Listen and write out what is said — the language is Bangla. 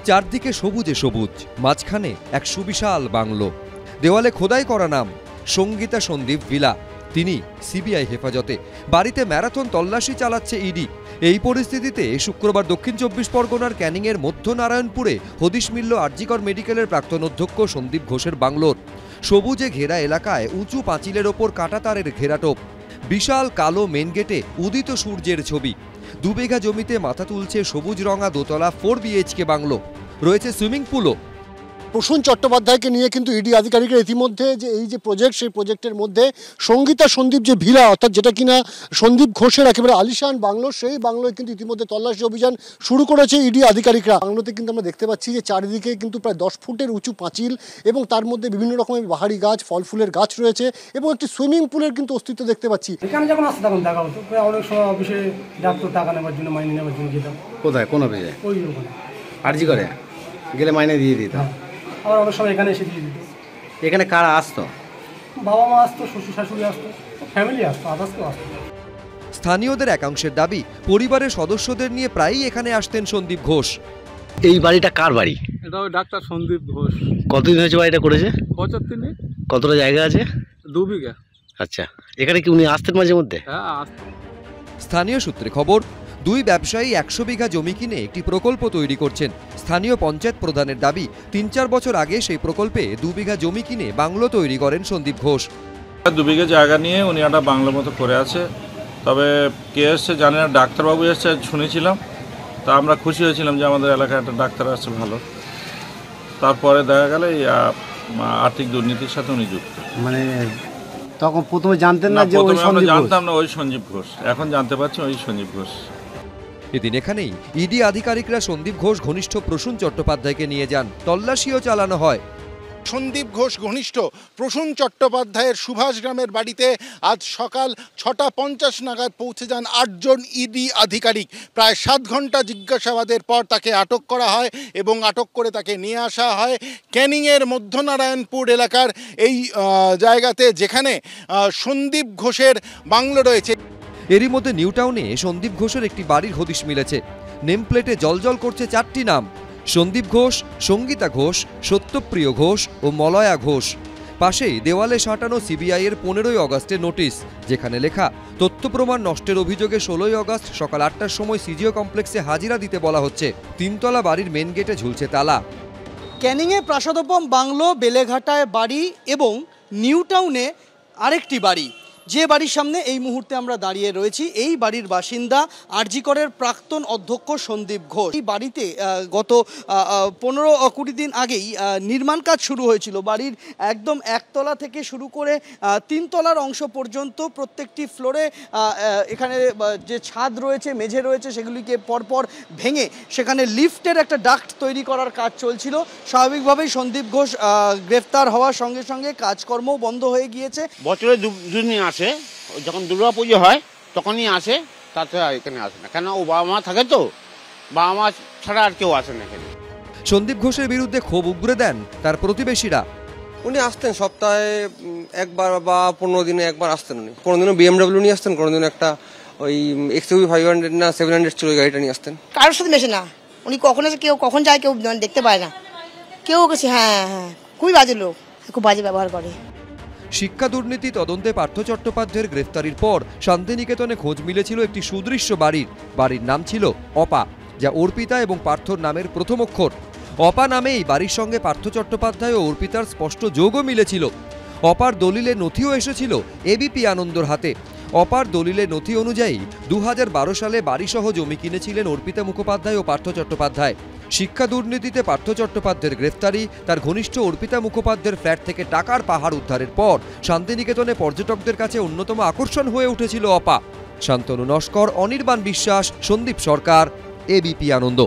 চারদিকে সবুজে সবুজ, মাঝখানে এক সুবিশাল বাংলো। দেওয়ালে খোদাই করা নাম সঙ্গীতা সন্দীপ ভিলা। তিনি সিবিআই হেফাজতে। বাড়িতে ম্যারাথন তল্লাশি চালাচ্ছে ইডি। এই পরিস্থিতিতে শুক্রবার দক্ষিণ ২৪ পরগনার ক্যানিংয়ের মধ্যনারায়ণপুরে হদিশ মিলল আরজিকর মেডিকেলের প্রাক্তন অধ্যক্ষ সন্দীপ ঘোষের বাংলোর। সবুজে ঘেরা এলাকায় উঁচু পাঁচিলের ওপর কাঁটাতারের ঘেরাটোপ, বিশাল কালো মেন গেটে উদিত সূর্যের ছবি। ২ বিঘা জমিতে মাথা তুলছে সবুজ রঙা দোতলা 4 BHK বাংলো। রয়েছে সুইমিং পুলও। প্রসূন চট্টোপাধ্যায়কে নিয়ে কিন্তু ইডি আধিকারিকরা ইতিমধ্যে যে এই যে প্রজেক্ট, সেই প্রজেক্টের মধ্যে সঙ্গীতা সন্দীপ যে ভিলা, অর্থাৎ যেটা কিনা সন্দীপ ঘোষের একেবারে আলিশান বাংলো, সেই বাংলোয় কিন্তু ইতিমধ্যে তল্লাশি অভিযান শুরু করেছে ইডি আধিকারিকরা। বাংলোতে কিন্তু আমরা দেখতে পাচ্ছি যে চারিদিকে কিন্তু প্রায় 10 ফুটের উঁচু পাঁচিল এবং তার মধ্যে বিভিন্ন রকমের বাহারি গাছ, ফল ফুলের গাছ রয়েছে এবং একটি সুইমিং পুলের কিন্তু অস্তিত্ব দেখতে পাচ্ছি। এখানে যখন আসতে তখন দেখা হতো, অনেক সময় অফিসে ডাক্তার টাকা নেওয়ার জন্য, মাইনে নেওয়ার জন্য যেতাম। কোথায়, কোন অফিসে? ওই ওখানে আরজি করে গেলে মাইনে দিয়ে দিতাম। আবার অনেক সময় এখানে এসে দিয়ে দিত। এখানে কারা আসতো? বাবা মা আসতো, শ্বশুর শাশুড়ি আসতো, ফ্যামিলি আসতো, আদার্স কেউ আসতো। স্থানীয়দের একাংশের দাবি, পরিবারের সদস্যদের নিয়ে প্রায়ই এখানে আসতেন সন্দীপ ঘোষ। এই বাড়িটা কার বাড়ি? এটা ওই ডাক্তার সন্দীপ ঘোষ। কতদিন হয়েছে বাড়িটা করেছে? বছর 3। কতটা জায়গা আছে? 2 বিঘা। আচ্ছা, এখানে কি উনি আসতেন মাঝে মধ্যে? হ্যাঁ, আসতেন। স্থানীয় সূত্রে খবর, 2 ব্যবসায়ী 100 বিঘা জমি কিনে একটি প্রকল্প তৈরি করছেন। স্থানীয় পঞ্চায়েত প্রধানের দাবি, 3-4 বছর আগে সেই প্রকল্পে 2 বিঘা জমি কিনে বাংলো তৈরি করেন সন্দীপ ঘোষ। 2 বিঘা জায়গা নিয়ে উনি একটা বাংলোর মতো করে আছে। তবে কে এসছে জানি না, ডাক্তারবাবু এসছে শুনেছিলাম। তা আমরা খুশি হয়েছিলাম যে আমাদের এলাকায় একটা ডাক্তার আসছে ভালো। তারপরে দেখা গেল এই আর্থিক দুর্নীতির সাথে উনি যুক্ত। মানে তখন প্রথমে জানতেন না যে ওই আমরা জানতাম না ওই সঞ্জীব ঘোষ, এখন জানতে পারছি ওই সঞ্জীব ঘোষ। এদিন এখানেই ইডি আধিকারিকরা সন্দীপ ঘোষ ঘনিষ্ঠ প্রসূন চট্টোপাধ্যায়কে নিয়ে যান। তল্লাশিও চালানো হয়। সন্দীপ ঘোষ ঘনিষ্ঠ প্রসূন চট্টোপাধ্যায়ের সুভাষগ্রামের বাড়িতে আজ সকাল 6:50 নাগাদ পৌঁছে যান 8 জন ইডি আধিকারিক। প্রায় 7 ঘন্টা জিজ্ঞাসাবাদের পর তাকে আটক করা হয় এবং আটক করে তাকে নিয়ে আসা হয় ক্যানিংয়ের মধ্যনারায়ণপুর এলাকার এই জায়গাতে, যেখানে সন্দীপ ঘোষের বাংলো রয়েছে। এরই মধ্যে নিউ টাউনে সন্দীপ ঘোষের একটি বাড়ির হদিশ মিলেছে। নেম প্লেটে জলজল করছে 4টি নাম: সন্দীপ ঘোষ, সঙ্গীতা ঘোষ, সত্যপ্রিয় ঘোষ ও মলয়া ঘোষ। পাশেই দেওয়ালে সাঁটানো সিবিআইয়ের 15ই আগস্টের নোটিশ, যেখানে লেখা, তথ্য প্রমাণ নষ্টের অভিযোগে 16ই আগস্ট সকাল 8টার সময় সিজিও কমপ্লেক্সে হাজিরা দিতে বলা হচ্ছে। 3তলা বাড়ির মেন গেটে ঝুলছে তালা। ক্যানিংয়ে প্রাসাদোপম বাংলো, বেলেঘাটায় বাড়ি এবং নিউ টাউনে আরেকটি বাড়ি, যে বাড়ির সামনে এই মুহূর্তে আমরা দাঁড়িয়ে রয়েছি, এই বাড়ির বাসিন্দা আরজিকরের প্রাক্তন অধ্যক্ষ সন্দীপ ঘোষ। এই বাড়িতে গত 15-20 দিন আগেই নির্মাণ কাজ শুরু হয়েছিল। বাড়ির একদম 1তলা থেকে শুরু করে 3তলার অংশ পর্যন্ত প্রত্যেকটি ফ্লোরে এখানে যে ছাদ রয়েছে, মেঝে রয়েছে, সেগুলিকে পরপর ভেঙে সেখানে লিফটের একটা ডাক্ট তৈরি করার কাজ চলছিল। স্বাভাবিকভাবেই সন্দীপ ঘোষ গ্রেফতার হওয়ার সঙ্গে সঙ্গে কাজকর্মও বন্ধ হয়ে গিয়েছে। বছরে দুদিন আসে, যখন দুর্গা পুজো হয় তখনই আসে, তাছাড়া এখানে আসে না। কেন, ও বাবা মা থাকে তো, বাবা মা ছাড়া আর কেউ আসে না এখানে। সন্দীপ ঘোষের বিরুদ্ধে ক্ষোভ উগরে দেন তার প্রতিবেশীরা। উনি আসতেন সপ্তাহে একবার বা 15 দিনে একবার আসতেন। উনি কোনোদিনও BMW নিয়ে আসতেন, কোনোদিনও একটা ওই XUV 500 না 700 ছিল ওই গাড়িটা নিয়ে আসতেন। কারোর সাথে মেশে না উনি, কখনো কেউ কখন যায় কেউ দেখতে পায় না, কেউ কাছে। হ্যাঁ, খুবই বাজে লোক, খুব বাজে ব্যবহার করে। শিক্ষা দুর্নীতি তদন্তে পার্থ চট্টোপাধ্যায়ের গ্রেফতারির পর শান্তিনিকেতনে খোঁজ মিলেছিল একটি সুদৃশ্য বাড়ির নাম ছিল অপা, যা অর্পিতা এবং পার্থর নামের প্রথম অক্ষর। অপা নামেই বাড়ির সঙ্গে পার্থ চট্টোপাধ্যায় ও অর্পিতার স্পষ্ট যোগও মিলেছিল। অপার দলিলে নথিও এসেছিল এবিপি আনন্দর হাতে। অপার দলিলে নথি অনুযায়ী 2012 সালে বাড়িসহ জমি কিনেছিলেন অর্পিতা মুখোপাধ্যায় ও পার্থ চট্টোপাধ্যায়। শিক্ষা দুর্নীতিতে পার্থ চট্টোপাধ্যায়ের গ্রেফতারি, তার ঘনিষ্ঠ অর্পিতা মুখোপাধ্যায়ের ফ্ল্যাট থেকে টাকার পাহাড় উদ্ধারের পর শান্তিনিকেতনে পর্যটকদের কাছে অন্যতম আকর্ষণ হয়ে উঠেছিল অপা। শান্তনু নস্কর, অনির্বাণ বিশ্বাস, সন্দীপ সরকার, এবিপি আনন্দ।